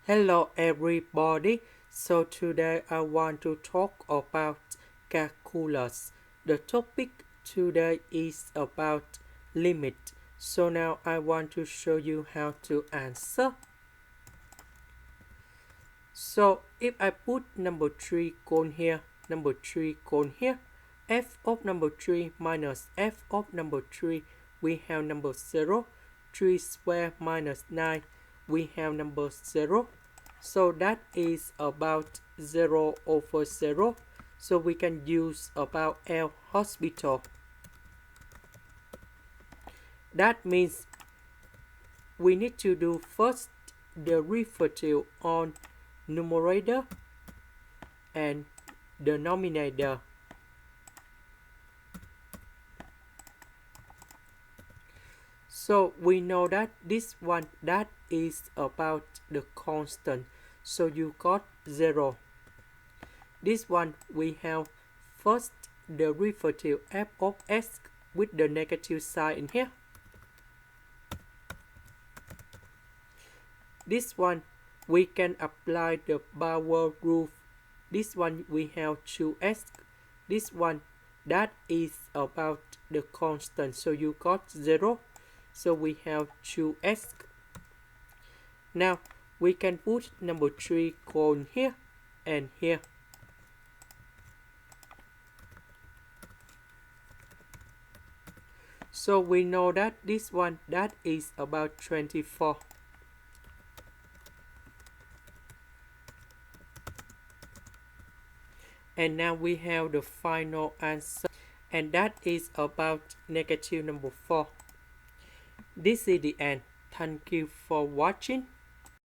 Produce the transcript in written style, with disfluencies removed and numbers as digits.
Hello everybody. So today I want to talk about calculus. The topic today is about limit. So now I want to show you how to answer. So if I put number 3 cone here, number 3 cone here, f of number 3 minus f of number 3, we have number 0. 3 square minus 9, we have number 0. So that is about 0 over 0. So we can use about L'Hospital. That means we need to do first derivative on numerator and denominator. So we know that this one, that is about the constant. So you got 0. This one we have first derivative f of x with the negative sign in here. This one we can apply the power rule. This one we have 2x. This one that is about the constant. So you got 0. So we have 2x. Now we can put number 3 cone here and here. So we know that this one that is about 24. And now we have the final answer, and that is about negative number 4. This is the end. Thank you for watching.